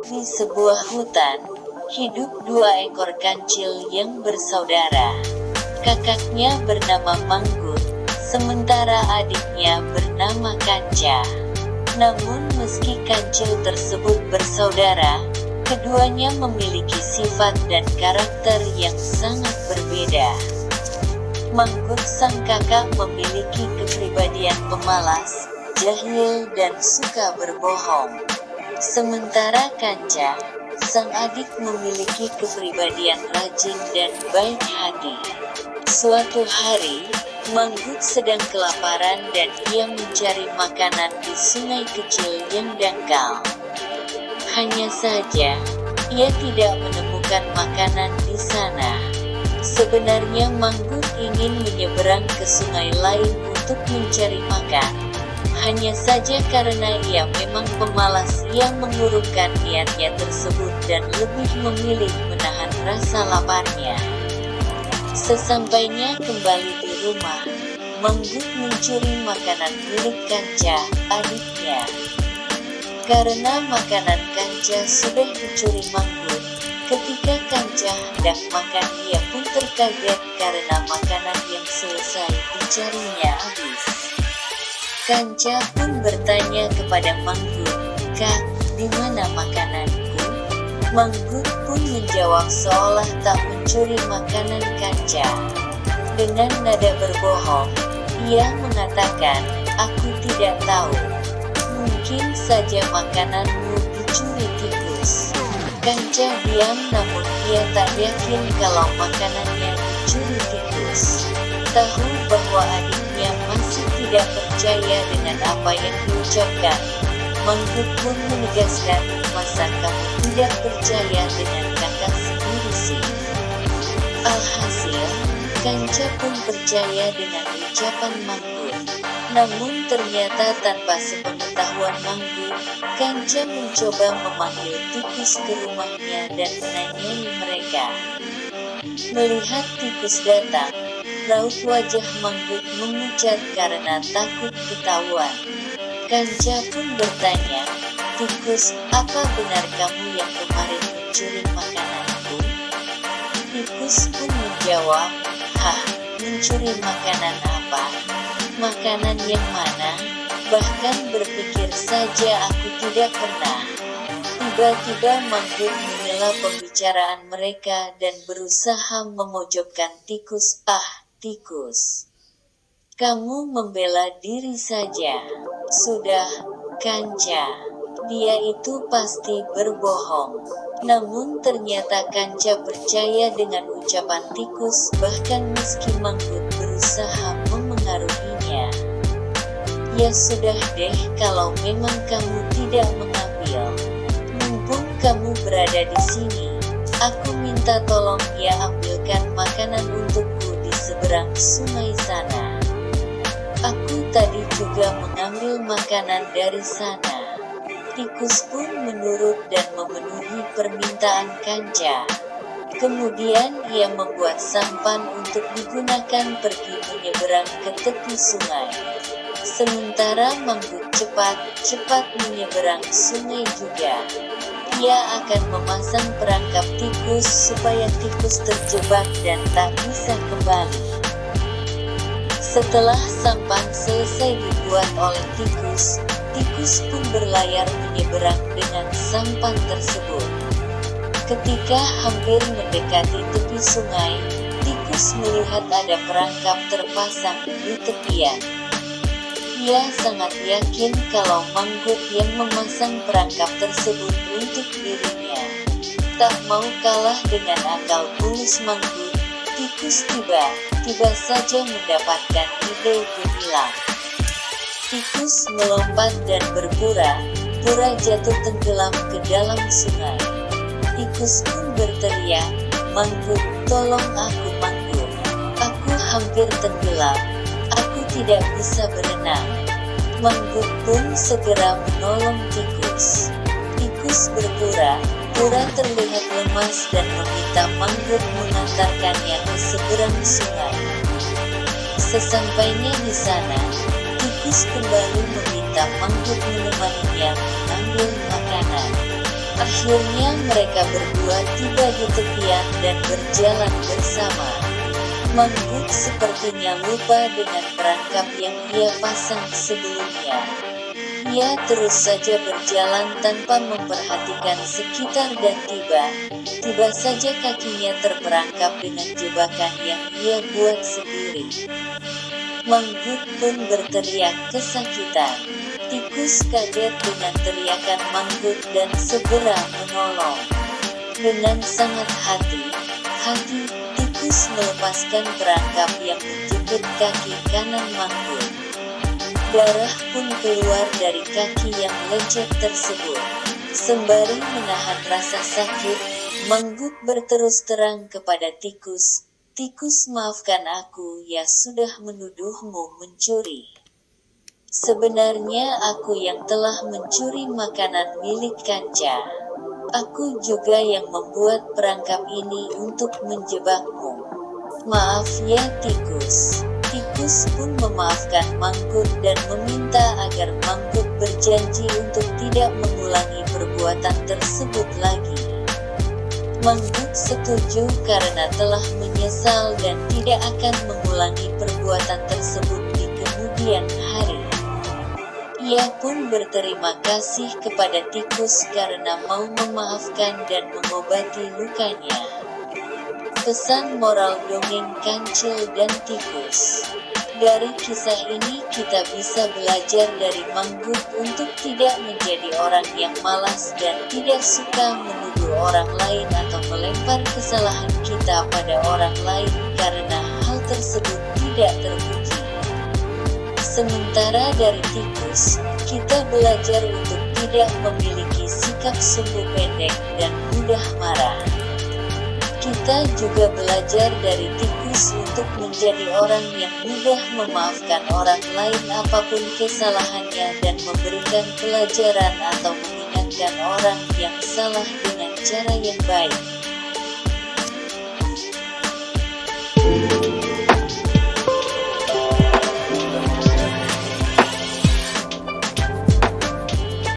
Di sebuah hutan, hidup dua ekor kancil yang bersaudara. Kakaknya bernama Manggut, sementara adiknya bernama Kanca. Namun meski kancil tersebut bersaudara, keduanya memiliki sifat dan karakter yang sangat berbeda. Manggut sang kakak memiliki kepribadian pemalas, jahil dan suka berbohong. Sementara Kanca, sang adik memiliki kepribadian rajin dan baik hati. Suatu hari, Manggut sedang kelaparan dan ia mencari makanan di sungai kecil yang dangkal. Hanya saja, ia tidak menemukan makanan di sana. Sebenarnya Manggut ingin menyeberang ke sungai lain untuk mencari makan. Hanya saja karena ia memang pemalas, ia mengurungkan niatnya tersebut dan lebih memilih menahan rasa laparnya. Sesampainya kembali di rumah, Manggut mencuri makanan milik Kanca, adiknya. Karena makanan Kanca sudah dicuri Manggut, ketika Kanca hendak makan ia pun terkaget karena makanan yang selesai dicarinya habis. Kanca pun bertanya kepada Manggut, "Kak, di mana makananku?" Manggut pun menjawab seolah tak mencuri makanan Kanca. Dengan nada berbohong, ia mengatakan, "Aku tidak tahu. Mungkin saja makananmu dicuri tikus." Kanca diam namun ia tak yakin kalau makanannya dicuri tikus. Tahu bahwa adiknya masih tidak percaya dengan apa yang diucapkan, Manggut pun menegaskan, "Masa kamu tidak percaya dengan kakak sendiri sih?" Alhasil, Kanca pun percaya dengan ucapan Manggut. Namun ternyata tanpa sepengetahuan Manggut, Kanca mencoba memanggil tikus ke rumahnya dan menanyai mereka. Melihat tikus datang, raut wajah Manggut memucat karena takut ketahuan. Kanca pun bertanya, "Tikus, apa benar kamu yang kemarin mencuri makananku?" Tikus pun menjawab, "Hah, mencuri makanan apa? Makanan yang mana? Bahkan berpikir saja aku tidak pernah." Tiba-tiba Manggut menghela pembicaraan mereka dan berusaha memojokkan tikus. "Ah, tikus, kamu membela diri saja. Sudah, Kanca, dia itu pasti berbohong." Namun ternyata Kanca percaya dengan ucapan tikus, bahkan meski Manggut berusaha memengaruhinya. "Ya sudah deh, kalau memang kamu tidak mengambil. Mumpung kamu berada di sini, aku minta tolong ya ambilkan makanan untukku di seberang sungai sana. Aku tadi juga mengambil makanan dari sana." Tikus pun menurut dan memenuhi permintaan Kanca. Kemudian ia membuat sampan untuk digunakan pergi menyeberang ke tepi sungai. Sementara Manggut cepat menyeberang sungai juga. Ia akan memasang perangkap tikus supaya tikus terjebak dan tak bisa kembali. Setelah sampan selesai dibuat oleh tikus, tikus pun berlayar menyeberang dengan sampan tersebut. Ketika hampir mendekati tepi sungai, tikus melihat ada perangkap terpasang di tepian. Ia sangat yakin kalau Manggut yang memasang perangkap tersebut untuk dirinya. Tak mau kalah dengan akal bulus Manggut, tikus tiba saja mendapatkan ide gemilang. Tikus melompat dan berpura-pura jatuh tenggelam ke dalam sungai. Tikus pun berteriak, "Manggut, tolong aku Manggut. Aku hampir tenggelam. Aku tidak bisa berenang." Manggut pun segera menolong tikus. Tikus berpura-pura terlihat lemas dan meminta Manggut mengantarkannya ke seberang sungai. Sesampainya di sana, tikus kembali meminta Manggut menemaninya mengambil makanan. Akhirnya mereka berdua tiba di tepian dan berjalan bersama. Manggut sepertinya lupa dengan perangkap yang ia pasang sebelumnya. Ia terus saja berjalan tanpa memperhatikan sekitar dan tiba saja kakinya terperangkap dengan jebakan yang ia buat sendiri. Manggut pun berteriak kesakitan. Tikus kaget dengan teriakan Manggut dan segera menolong. Dengan sangat hati-hati, tikus melepaskan perangkap yang menjepit kaki kanan Manggut. Darah pun keluar dari kaki yang lecet tersebut. Sembari menahan rasa sakit, Manggut berterus terang kepada tikus, "Tikus, maafkan aku ya sudah menuduhmu mencuri. Sebenarnya aku yang telah mencuri makanan milik Kanca. Aku juga yang membuat perangkap ini untuk menjebakmu. Maaf ya tikus." Tikus pun memaafkan Manggut dan meminta agar Manggut berjanji untuk tidak mengulangi perbuatan tersebut lagi. Manggut setuju karena telah menyesal dan tidak akan mengulangi perbuatan tersebut di kemudian hari. Ia pun berterima kasih kepada tikus karena mau memaafkan dan mengobati lukanya. Pesan moral dongeng Kancil dan Tikus. Dari kisah ini kita bisa belajar dari Manggut untuk tidak menjadi orang yang malas dan tidak suka menuduh orang lain atau melempar kesalahan kita pada orang lain karena hal tersebut tidak terpuji. Sementara dari tikus, kita belajar untuk tidak memiliki sikap sumbu pendek dan mudah marah. Kita juga belajar dari tikus untuk menjadi orang yang mudah memaafkan orang lain apapun kesalahannya dan memberikan pelajaran atau mengingatkan orang yang salah dengan cara yang baik.